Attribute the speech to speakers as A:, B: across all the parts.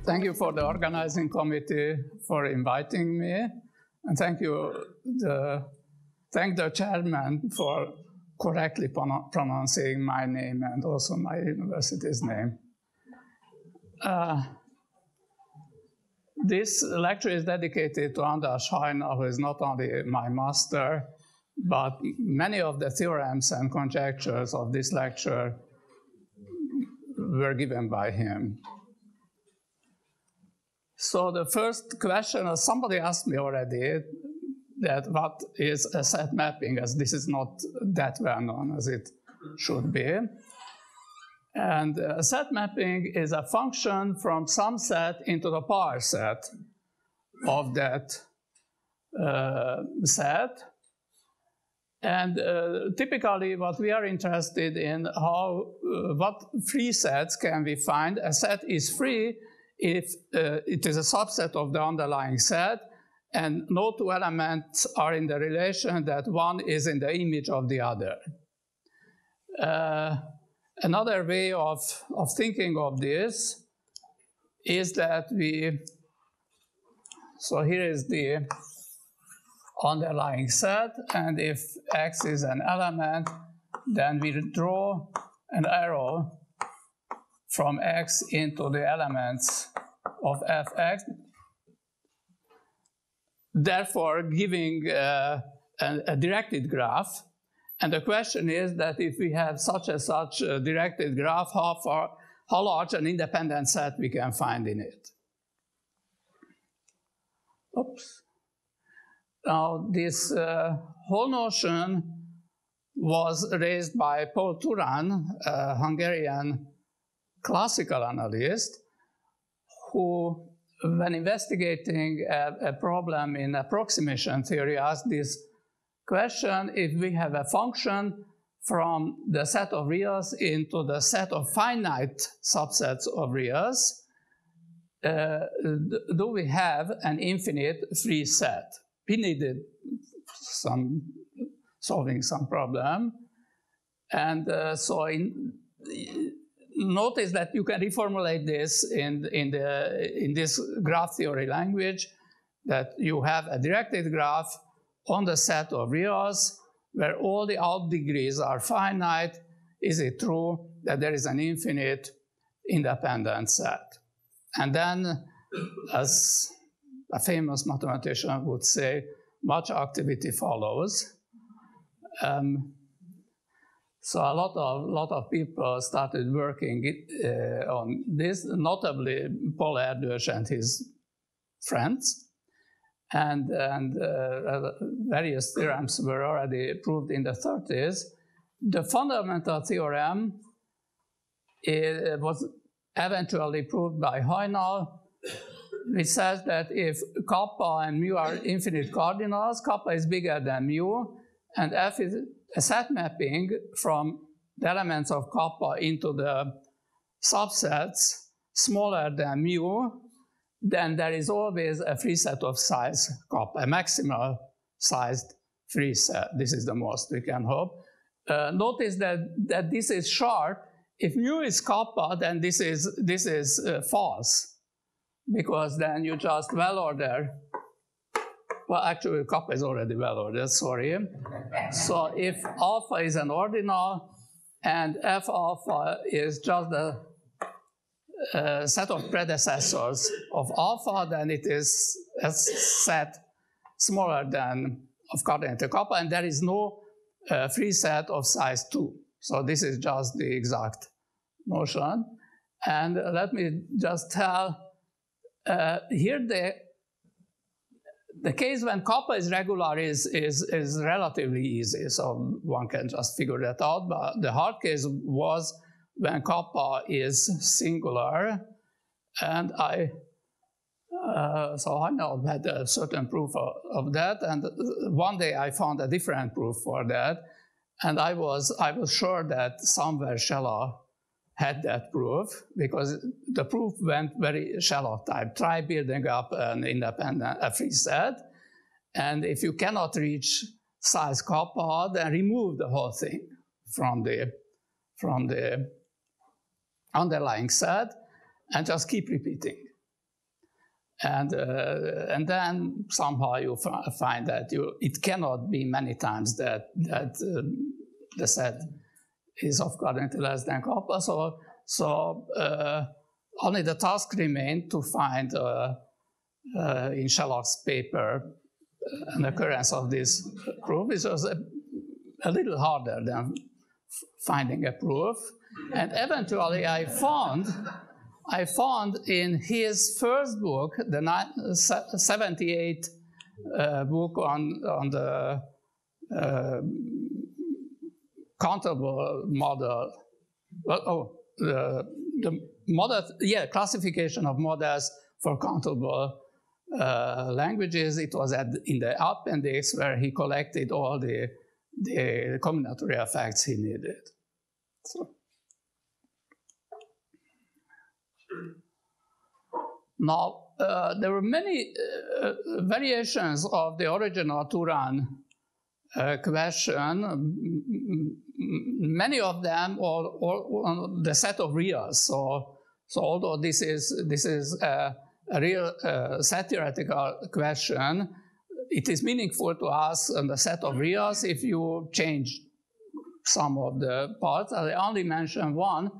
A: Thank you for the organizing committee for inviting me, and thank the chairman for correctly pronouncing my name and also my university's name. This lecture is dedicated to Heinel, who is not only my master, but many of the theorems and conjectures of this lecture were given by him. So the first question, somebody asked me already, that what is a set mapping, as this is not that well known as it should be. And a set mapping is a function from some set into the power set of that set. And typically what we are interested in, what free sets can we find? A set is free if it is a subset of the underlying set, and no two elements are in the relation that one is in the image of the other. Another way of thinking of this is that so here is the underlying set, and if X is an element, then we draw an arrow from X into the elements of Fx, therefore giving a directed graph. And the question is that if we have such a directed graph, how large an independent set we can find in it. Oops. Now, this whole notion was raised by Paul Turan, a Hungarian classical analyst, who, when investigating a problem in approximation theory, asked this question: if we have a function from the set of reals into the set of finite subsets of reals, do we have an infinite free set? We needed solving some problem. And so notice that you can reformulate this in this graph theory language, that you have a directed graph on the set of reals where all the out degrees are finite. Is it true that there is an infinite independent set? And then, as a famous mathematician would say, much activity follows. So a lot of people started working on this, notably Paul Erdős and his friends. And various theorems were already proved in the 30s. The fundamental theorem was eventually proved by Heinel, which says that if kappa and mu are infinite cardinals, kappa is bigger than mu, and F is a set mapping from the elements of kappa into the subsets smaller than mu, then there is always a free set of size kappa, a maximal sized free set. This is the most we can hope. Notice that this is short. If mu is kappa, then this is false, because then you just well order. Well, actually, kappa is already well ordered, sorry. So if alpha is an ordinal and F alpha is just the set of predecessors of alpha, then it is a set smaller than of cardinality kappa, and there is no free set of size 2. So this is just the exact notion. And let me just tell, here the case when kappa is regular is relatively easy, so one can just figure that out. But the hard case was when kappa is singular, and so Heinel had a certain proof of that, and one day I found a different proof for that, and I was sure that somewhere Scheller had that proof, because the proof went very shallow type. Try building up an independent, a free set, and if you cannot reach size kappa, then remove the whole thing from the underlying set, and just keep repeating. And then somehow you find that it cannot be many times that the set is of cardinality less than kappa. So only the task remained to find in Sherlock's paper an occurrence of this proof, which was a little harder than finding a proof. And eventually I found in his first book, the 78 book on the countable model, the model, classification of models for countable languages. It was in the appendix where he collected all the combinatorial effects he needed. So. Now, there were many variations of the original Turan question, many of them all on the set of reals. So although this is a real set theoretical question, it is meaningful to ask on the set of reals if you change some of the parts. I only mention one.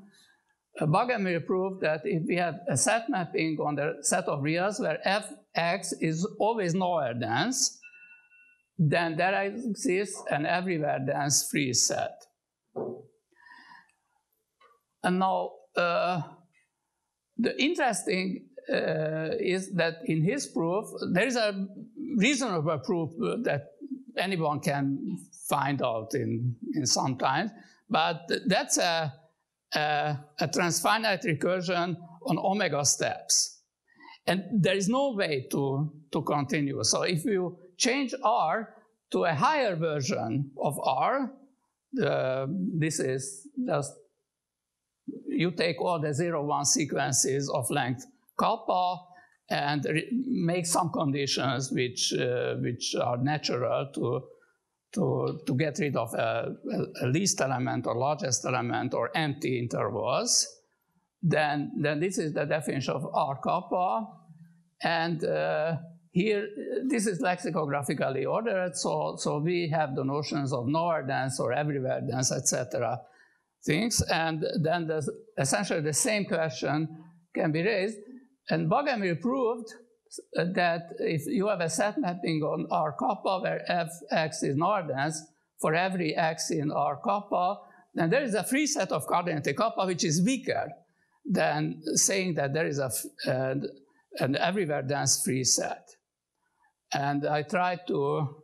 A: Bagemir proved that if we have a set mapping on the set of reals where fx is always nowhere dense, then there exists an everywhere dense free set. And now, the interesting is that in his proof, there is a reasonable proof that anyone can find out in some time, but that's a transfinite recursion on omega steps. And there is no way to continue. So if you change R to a higher version of R, this is just, you take all the 0-1 sequences of length kappa and make some conditions which are natural to get rid of a least element or largest element or empty intervals, then this is the definition of R kappa. And here, this is lexicographically ordered, so we have the notions of nowhere dense or everywhere dense, etc. things, and then essentially the same question can be raised. And Bagemir proved that if you have a set mapping on R kappa where fx is nowhere dense for every x in R kappa, then there is a free set of cardinality kappa which is weaker than saying that there is an everywhere dense free set. And I tried to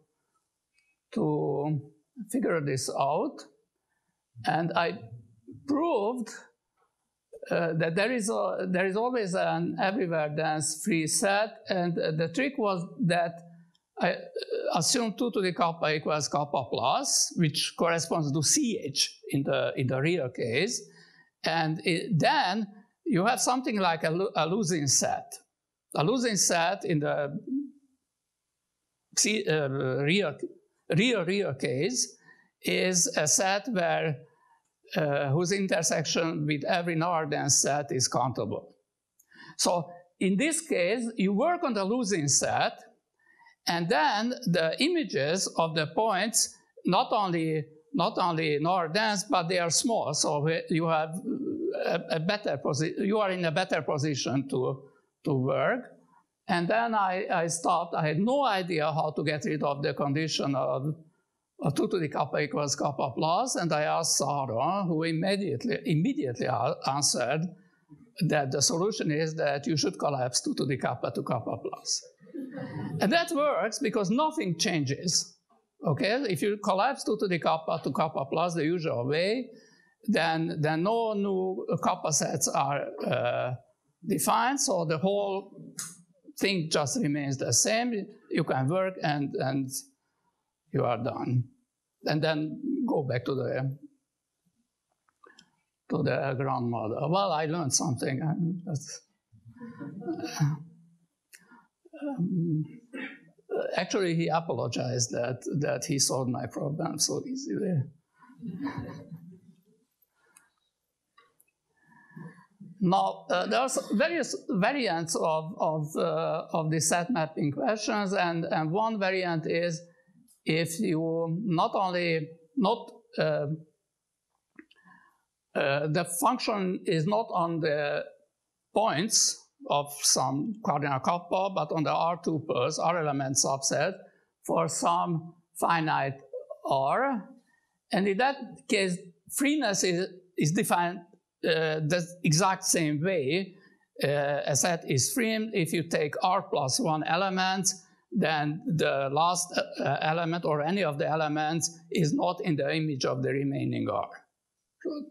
A: figure this out, and I proved that there is always an everywhere dense free set, and the trick was that I assumed 2 to the kappa equals kappa plus, which corresponds to CH in the real case, and then you have something like a losing set. A losing set in the real case is a set where whose intersection with every nowhere dense set is countable. So in this case, you work on the losing set, and then the images of the points not only nowhere dense, but they are small. So you have you are in a better position to work. And then I stopped. I had no idea how to get rid of the condition of 2 to the kappa equals kappa plus, and I asked Sarah, who immediately answered that the solution is that you should collapse 2 to the kappa to kappa plus. And that works because nothing changes, okay? If you collapse 2 to the kappa to kappa plus the usual way, then no new kappa sets are defined, so the whole thing just remains the same. You can work and you are done. And then go back to to the ground model. Well, I learned something. Actually, he apologized that he solved my problem so easily. Now, there's various variants of the set mapping questions, and one variant is if you the function is not on the points of some cardinal kappa, but on the R tuples, R element subset for some finite R. And in that case, freeness is defined the exact same way. A set is free if you take R plus one element, then the last element or any of the elements is not in the image of the remaining R. Good.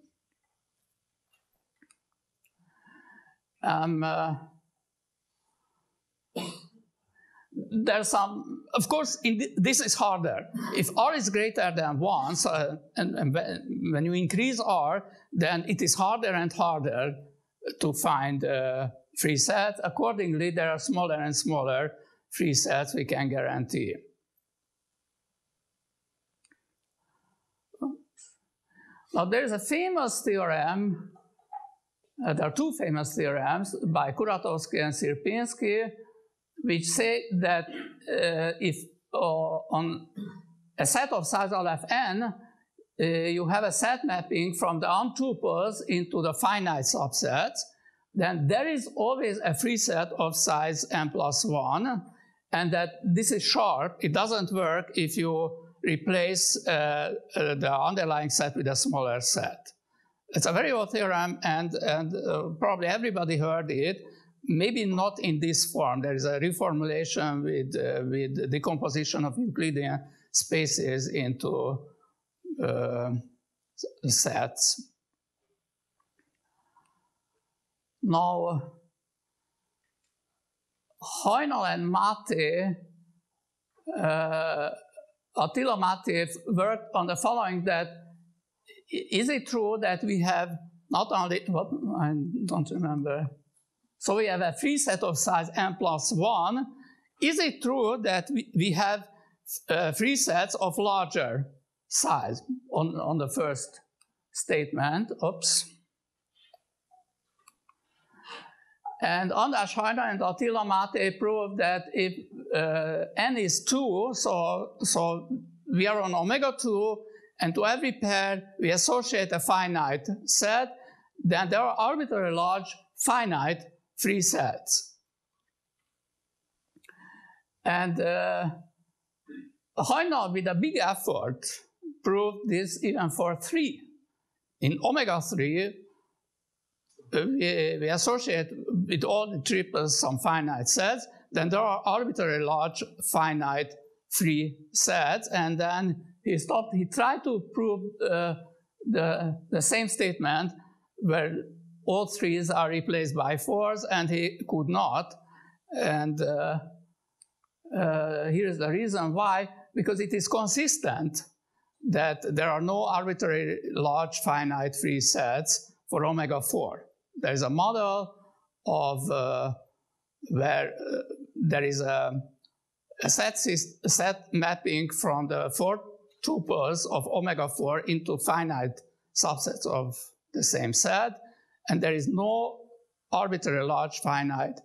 A: There's some, of course, this is harder. If R is greater than 1, and when you increase R, then it is harder and harder to find free sets. Accordingly, there are smaller and smaller free sets we can guarantee. Now, there is a famous theorem. There are two famous theorems by Kuratowski and Sierpinski, which say that if on a set of size Aleph n, you have a set mapping from the on tuples into the finite subsets, then there is always a free set of size n plus 1, and that this is sharp. It doesn't work if you replace the underlying set with a smaller set. It's a very old theorem, and probably everybody heard it. Maybe not in this form. There is a reformulation with decomposition of Euclidean spaces into sets. Now, Heinel and Mathe, Attila Mathe worked on the following, that is it true that we have not only, what I don't remember, so we have a free set of size n plus 1. Is it true that we have free sets of larger size on the first statement? Oops. And András Heinel and Attila Mathe proved that if n is 2, so we are on omega 2, and to every pair we associate a finite set, then there are arbitrarily large finite free sets. And Heinel, with a big effort, proved this even for 3. In omega 3, we associate with all the triples some finite sets, then there are arbitrarily large finite free sets, and then he stopped. He tried to prove the same statement where all 3's are replaced by 4's, and he could not. And here is the reason why: because it is consistent that there are no arbitrary large finite free sets for omega 4. There is a model of where there is a set mapping from the 4 tuples of omega 4 into finite subsets of the same set, and there is no arbitrary large finite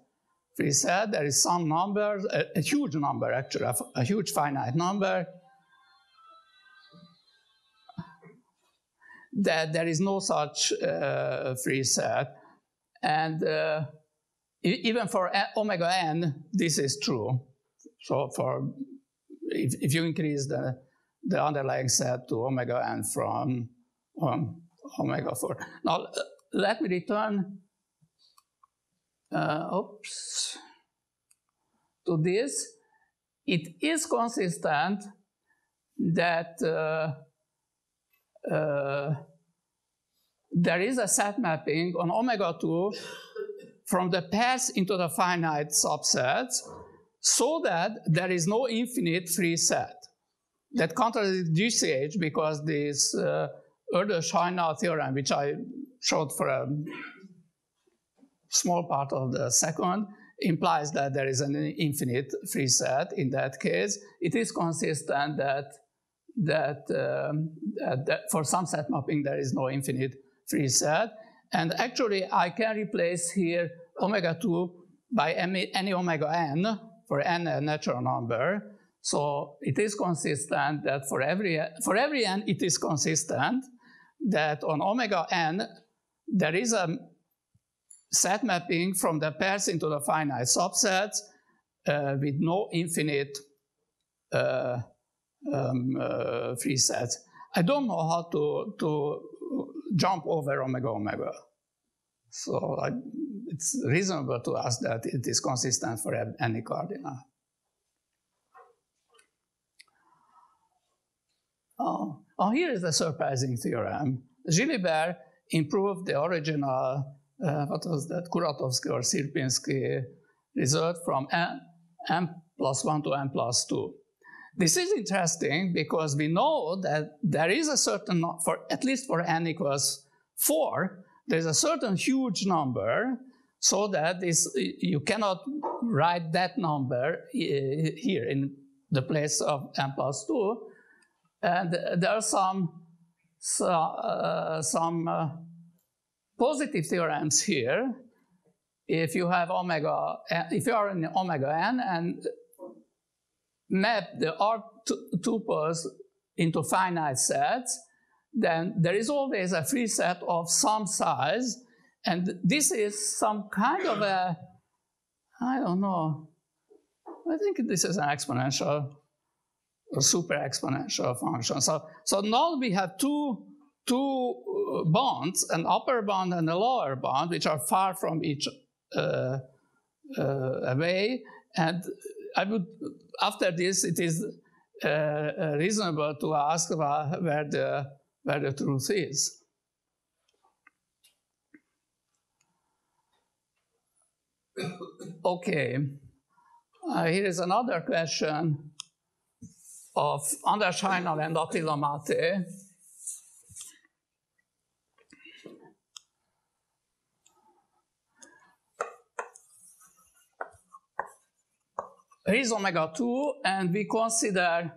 A: free set. There is some number, a huge number actually, a huge finite number, that there is no such free set. And even for omega n, this is true. So for if you increase the underlying set to omega n from omega 4. Now, let me return to this. It is consistent that there is a set mapping on omega 2 from the pairs into the finite subsets, so that there is no infinite free set. That contradicts GCH, because this Heinel theorem, which I showed for a small part of the second, implies that there is an infinite free set. In that case, it is consistent that for some set mapping there is no infinite free set. And actually, I can replace here omega 2 by any omega n for n a natural number. So it is consistent that for every n, it is consistent that on omega n, there is a set mapping from the pairs into the finite subsets with no infinite free sets. I don't know how to jump over omega omega. So it's reasonable to ask that it is consistent for any cardinal. Here is a surprising theorem. Gilibert improved the original, what was that, Kuratowski or Sierpinski result from n plus 1 to n plus 2. This is interesting because we know that there is a certain, at least for n equals 4, there's a certain huge number so that you cannot write that number here in the place of n plus 2. And there are some positive theorems here. If you have if you are in omega n and map the R tuples into finite sets, then there is always a free set of some size, and this is some kind of a, I don't know, I think this is an exponential or super exponential function. So now we have two bonds, an upper bound and a lower bound, which are far from each away. And after this, it is reasonable to ask where the truth is. Okay, here is another question of Anders Heinel and Attila Máté. Here is omega 2, and we consider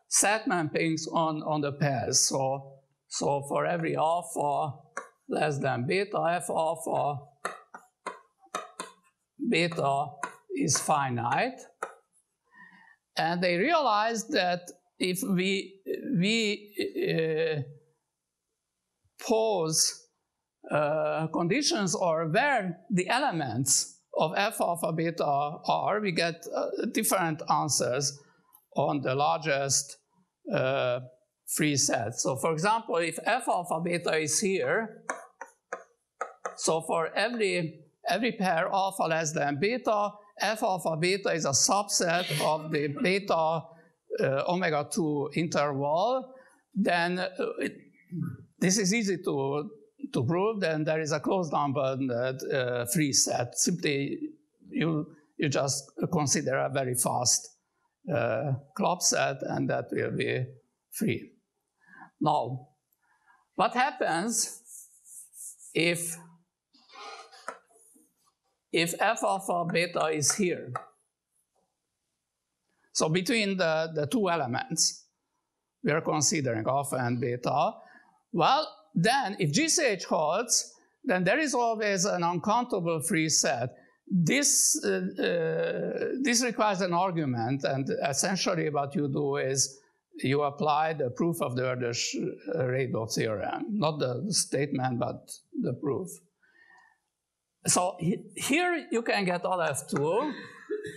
A: set mappings on the pairs. So for every alpha less than beta, f alpha beta is finite. And they realized that if we pose conditions or where the elements of f alpha beta are, we get different answers on the largest free set. So for example, if f alpha beta is here, so for every pair alpha less than beta, f alpha beta is a subset of the beta omega 2 interval, then this is easy to prove. Then there is a closed unbounded free set. Simply, you just consider a very fast club set, and that will be free. Now, what happens if f alpha beta is here? So between the two elements we are considering, alpha and beta, well, then if GCH holds, then there is always an uncountable free set. This requires an argument, and essentially what you do is you apply the proof of the Erdős-Rado theorem, not the statement, but the proof. So here you can get Aleph 2,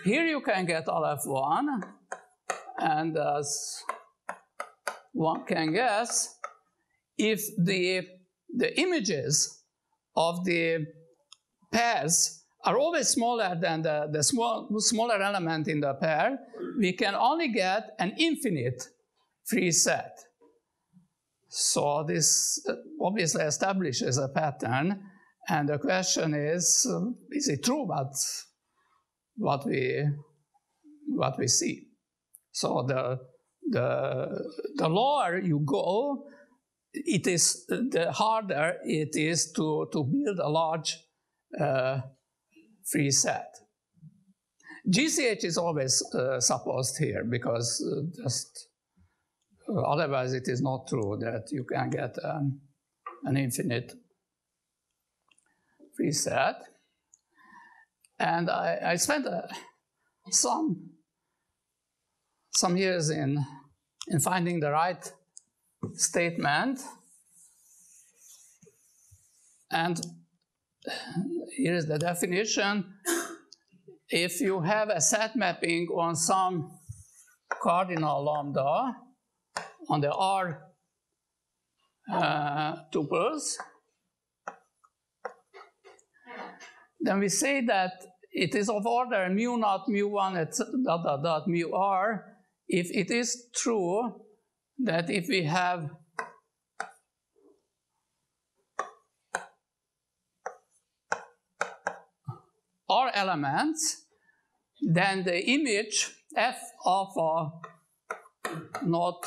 A: here you can get Aleph 1, and as one can guess, if the images of the pairs are always smaller than the smaller element in the pair, we can only get an infinite free set. So this obviously establishes a pattern. And the question is it true what we see? So the lower you go, it is the harder it is to build a large free set. GCH is always supposed here because just otherwise it is not true that you can get an infinite free set. And I spent some years in finding the right statement. And here is the definition. If you have a set mapping on some cardinal lambda on the R tuples, then we say that it is of order mu naught, mu 1, etc. Mu R, if it is true that if we have R elements, then the image F alpha naught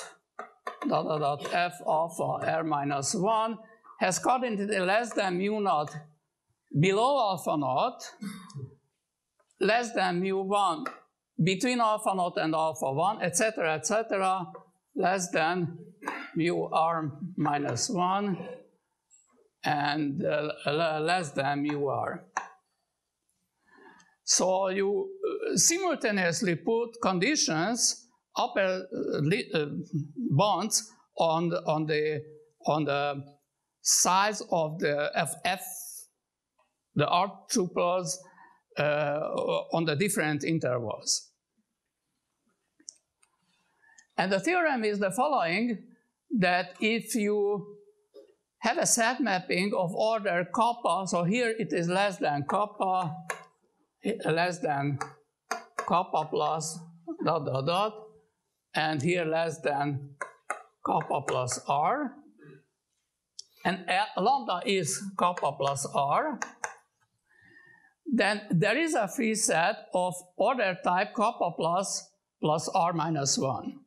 A: F alpha R minus 1 has cardinality less than mu naught below alpha naught, less than mu 1 between alpha naught and alpha 1, etc., less than mu R minus 1, and less than mu R. So you simultaneously put conditions, upper bounds on the size of the F, the R tuples on the different intervals. And the theorem is the following, that if you have a set mapping of order kappa, so here it is less than kappa plus ... and here less than kappa plus R, and lambda is kappa plus R, then there is a free set of order type kappa plus R minus 1.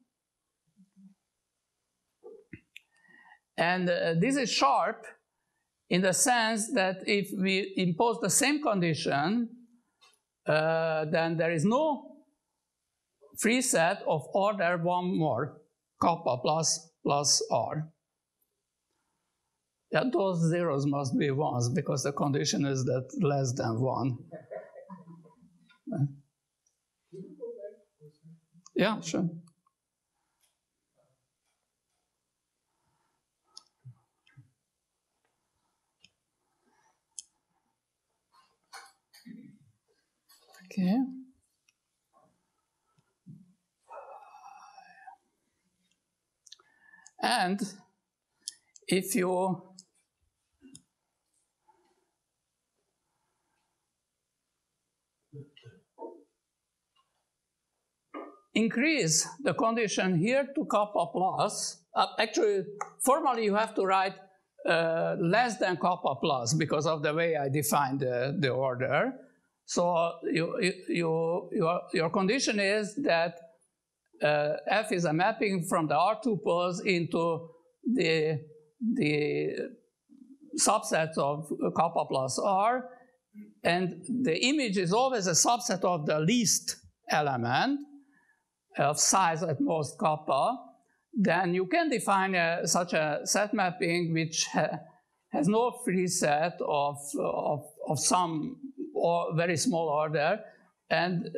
A: And this is sharp in the sense that if we impose the same condition, then there is no free set of order 1 more, kappa plus R. Yeah, those zeros must be 1s because the condition is that less than 1. Yeah, sure. Okay. And if you increase the condition here to kappa plus, actually, formally you have to write less than kappa plus because of the way I defined the order. So your condition is that F is a mapping from the R tuples into the subsets of kappa plus R, and the image is always a subset of the least element of size at most kappa. Then you can define such a set mapping which has no free set of some or very small order, and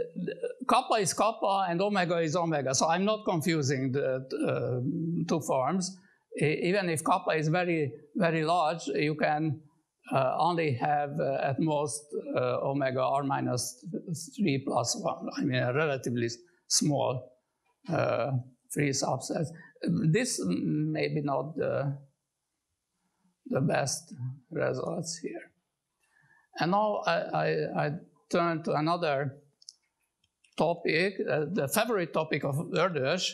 A: kappa is kappa and omega is omega. So I'm not confusing the two forms. Even if kappa is very, very large, you can only have at most omega R minus 3 plus 1. I mean, a relatively small free subset. This may be not the best results here. And now I turn to another topic, the favorite topic of Erdős.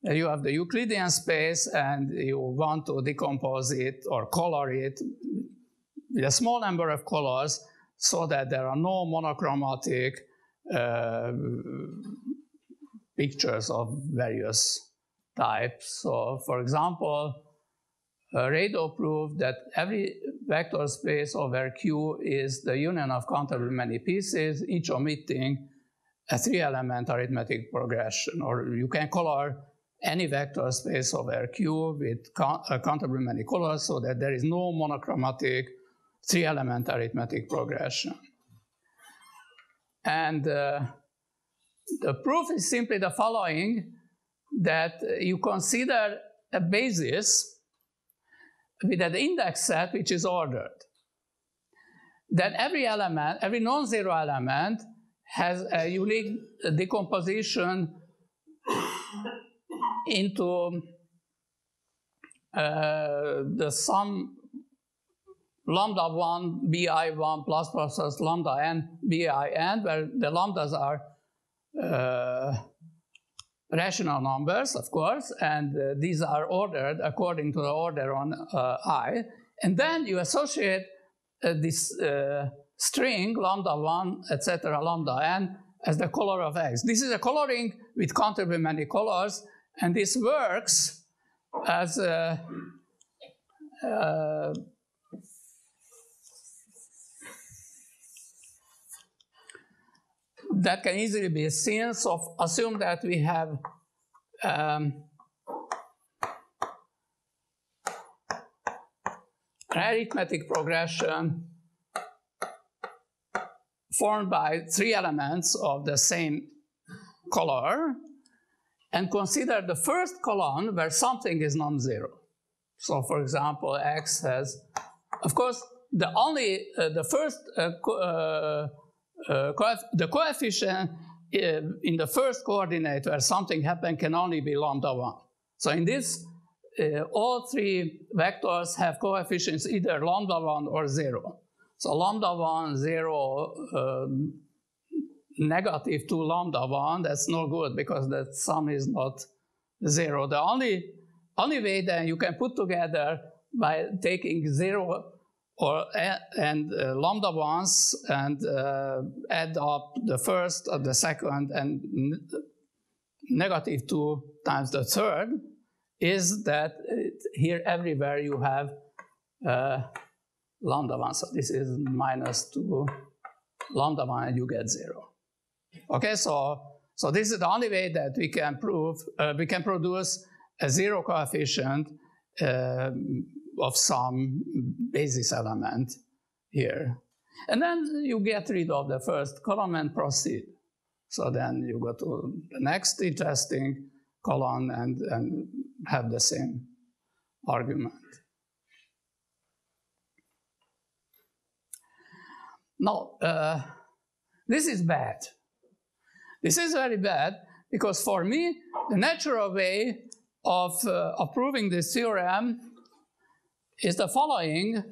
A: You have the Euclidean space and you want to decompose it or color it with a small number of colors so that there are no monochromatic pictures of various types. So for example, Rado proved that every vector space over Q is the union of countably many pieces, each omitting a 3-element arithmetic progression. Or you can color any vector space over Q with countably many colors so that there is no monochromatic 3-element arithmetic progression. And the proof is simply the following, that you consider a basis with an index set which is ordered. Then every element, every non-zero element has a unique decomposition into the sum lambda 1 bi1 plus lambda n bin, where the lambdas are rational numbers, of course, and these are ordered according to the order on I. And then you associate this string, lambda 1, etc., lambda n, as the color of X. This is a coloring with countably many colors, and this works as that can easily be seen. So assume that we have an arithmetic progression formed by 3 elements of the same color, and consider the first column where something is non-zero. So for example, X has, of course, the coefficient in the first coordinate where something happened can only be lambda 1. So in this, all 3 vectors have coefficients either lambda 1 or 0. So lambda 1, 0, negative 2 lambda 1, that's no good because that sum is not 0. The only way that you can put together by taking 0 and lambda 1s and add up the first or the second and negative 2 times the third is that here everywhere you have lambda 1. So this is minus 2 lambda 1 and you get 0. Okay, so this is the only way that we can prove, we can produce a 0 coefficient of some basis element here. And then you get rid of the first column and proceed. So then you go to the next interesting column and have the same argument. Now, this is bad. This is very bad because for me, the natural way of proving this theorem is the following.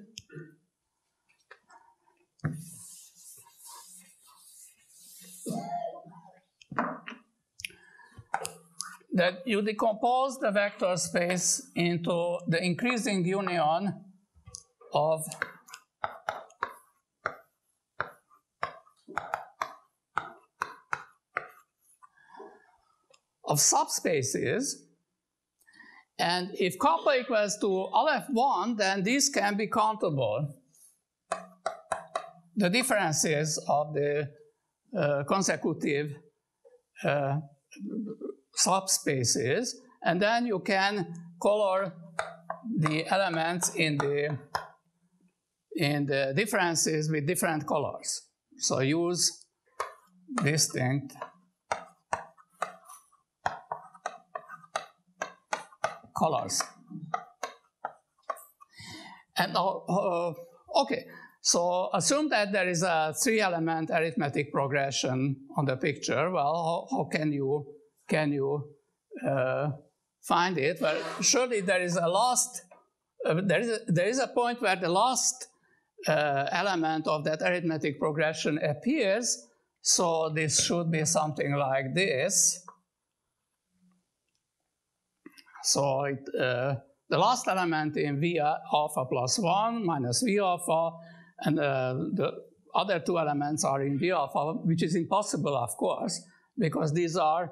A: That you decompose the vector space into the increasing union of subspaces. And if kappa equals to aleph 1, then these can be countable. The differences of the consecutive subspaces, and then you can color the elements in the differences with different colors. So use distinct colors. And okay, so assume that there is a 3-element arithmetic progression on the picture. Well, how can you find it? Well, surely there is a last. There is a point where the last element of that arithmetic progression appears. So this should be something like this. So the last element in V alpha plus 1 minus V alpha, and the other 2 elements are in V alpha, which is impossible, of course, because these are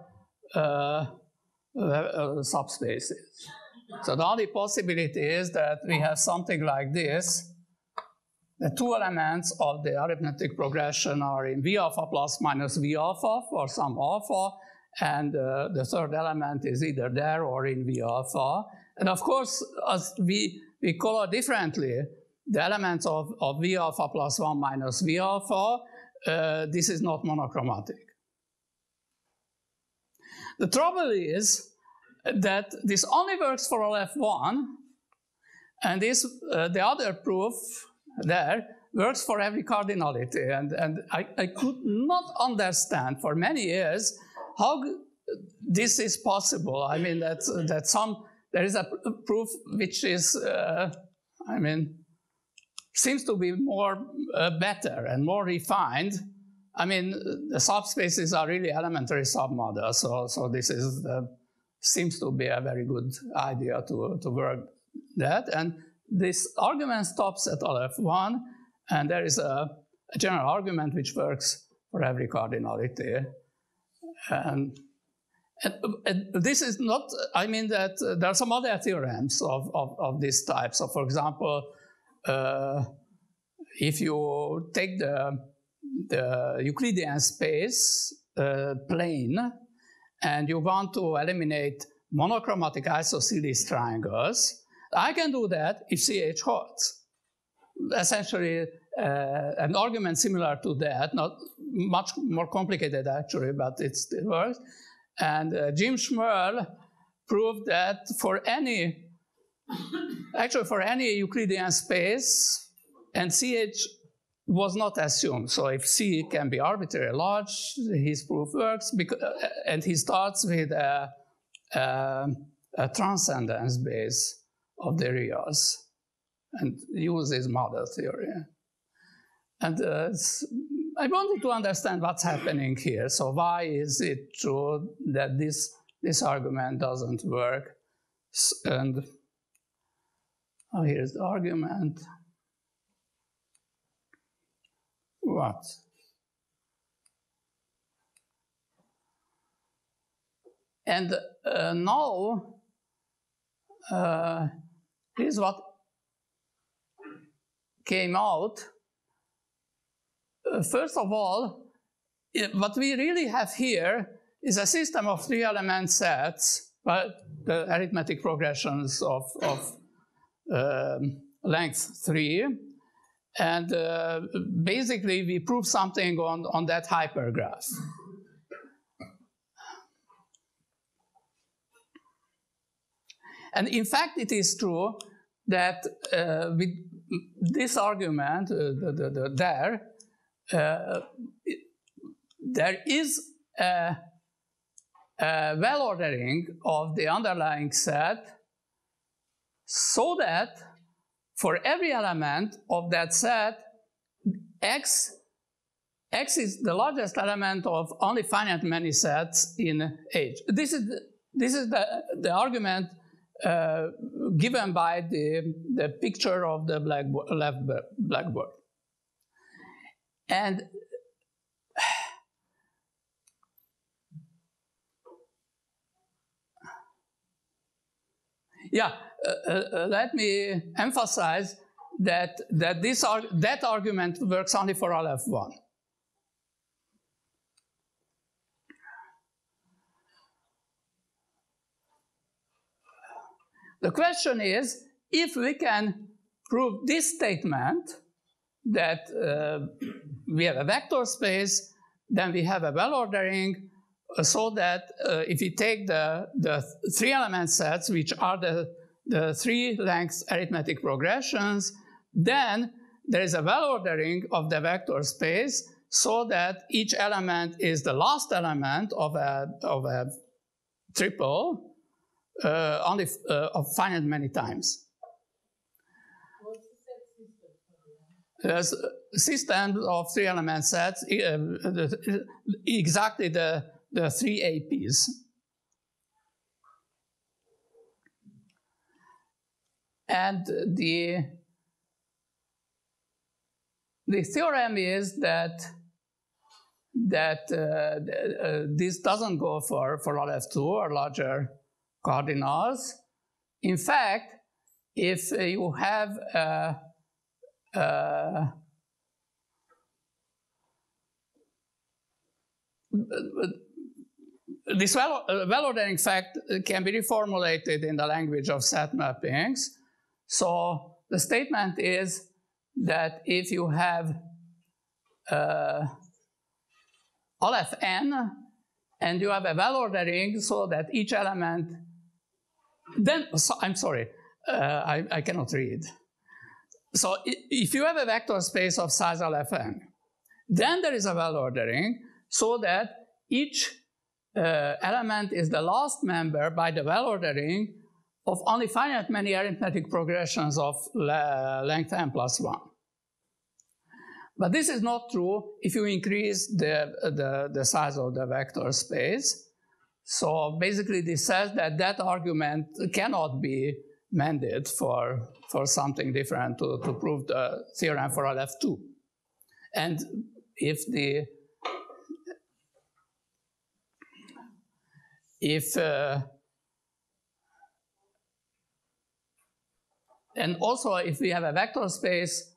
A: subspaces. So the only possibility is that we have something like this. The two elements of the arithmetic progression are in V alpha plus minus V alpha for some alpha, and the third element is either there or in V alpha. And of course, as we color differently the elements of V alpha plus 1 minus V alpha, this is not monochromatic. The trouble is that this only works for LF1, and this, the other proof there works for every cardinality. And I could not understand for many years how this is possible. I mean, there is a proof which is, I mean, seems to be more better and more refined. I mean, the subspaces are really elementary submodels, so this is seems to be a very good idea to work that. And this argument stops at LF1, and there is a general argument which works for every cardinality. And this is not, I mean, that there are some other theorems of this type. So for example, if you take the Euclidean space plane and you want to eliminate monochromatic isosceles triangles, I can do that if CH holds. Essentially, an argument similar to that, not much more complicated actually, but it still works. And Jim Schmerl proved that for any, actually for any Euclidean space, and CH was not assumed. So if C can be arbitrarily large, his proof works, because, and he starts with a transcendence base of the reals and uses model theory. And I wanted to understand what's happening here. So why is it true that this argument doesn't work? And here's the argument. What? And now, here's what came out. First of all, what we really have here is a system of three-element sets, but the arithmetic progressions of length 3. And basically, we prove something on that hypergraph. And in fact, it is true that with this argument, there is a well-ordering of the underlying set so that for every element of that set, X is the largest element of only finite many sets in H. This is the argument given by the picture of the left blackboard. And yeah, let me emphasize that that argument works only for LF1. The question is, if we can prove this statement, that we have a vector space, then we have a well-ordering, so that if we take the three-element sets, which are the three-length arithmetic progressions, then there is a well-ordering of the vector space, so that each element is the last element of a triple, only of finite many times.
B: What's the set system?
A: There's a system of three-element sets, exactly the three APs. And the theorem is that this doesn't go for LF2 or larger cardinals, in fact, if you have this well-ordering fact can be reformulated in the language of set mappings. So the statement is that if you have Aleph n and you have a well-ordering so that each element, then, I'm sorry, I cannot read. So if you have a vector space of size Aleph n, then there is a well-ordering so that each element is the last member by the well-ordering of only finite many arithmetic progressions of length n plus 1. But this is not true if you increase the size of the vector space. So basically this says that that argument cannot be mended for something different to prove the theorem for Aleph 2. And and also if we have a vector space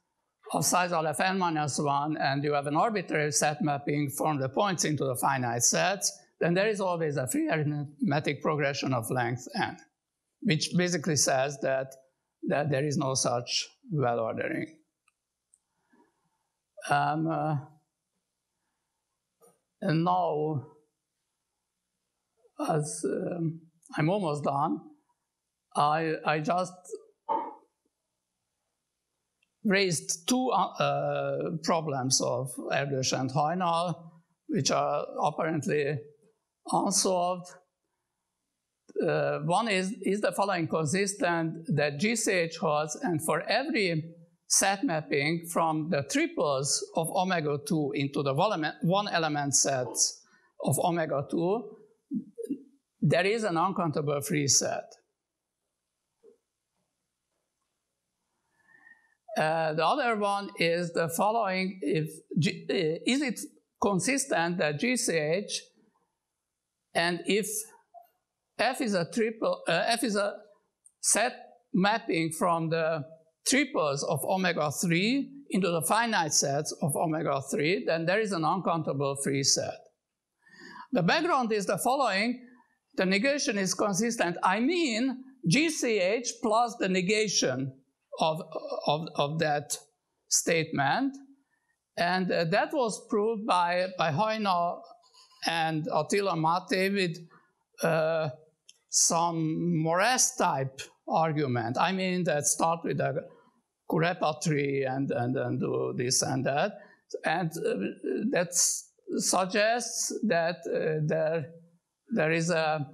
A: of size Aleph n minus 1 and you have an arbitrary set mapping from the points into the finite sets, then there is always a free arithmetic progression of length n, which basically says that there is no such well-ordering. And now, as I'm almost done, I just raised two problems of Erdős and Heinel, which are apparently unsolved. One is the following consistent that GCH holds, and for every set mapping from the triples of omega 2 into the one element sets of omega 2, there is an uncountable free set. The other one is the following: is it consistent that GCH, and if F is a set mapping from the triples of omega 3 into the finite sets of omega 3, then there is an uncountable free set. The background is the following: the negation is consistent. I mean GCH plus the negation of that statement, and that was proved by Heinel and Attila Máté with some Morris type argument. I mean that start with a Kurepa tree and do this and that, and that suggests that there is a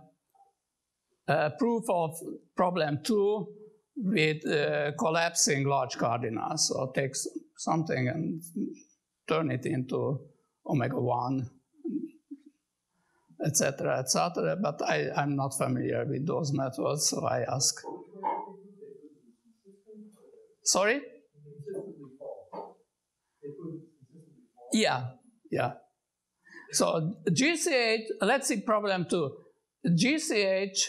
A: proof of problem 2 with collapsing large cardinals. So take something and turn it into omega 1, etc., etc. But I'm not familiar with those methods, so I ask. Sorry? Yeah. So GCH, let's see problem 2. GCH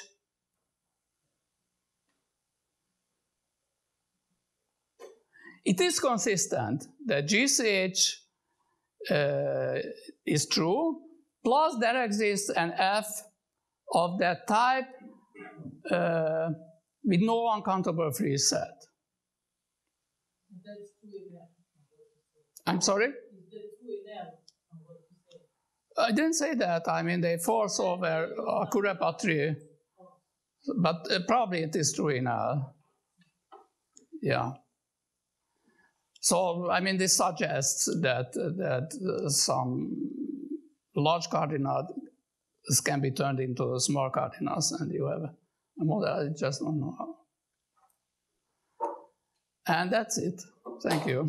A: it is consistent that GCH is true, plus there exists an F of that type with no uncountable free set.
B: That's true in L.
A: I'm sorry?
B: Is that true in L?
A: I didn't say that. I mean, they force over a Kurepa tree, but probably it is true in L. Yeah. So, I mean, this suggests that some large cardinals can be turned into small cardinals, and you have a model. I just don't know how. And that's it. Thank you.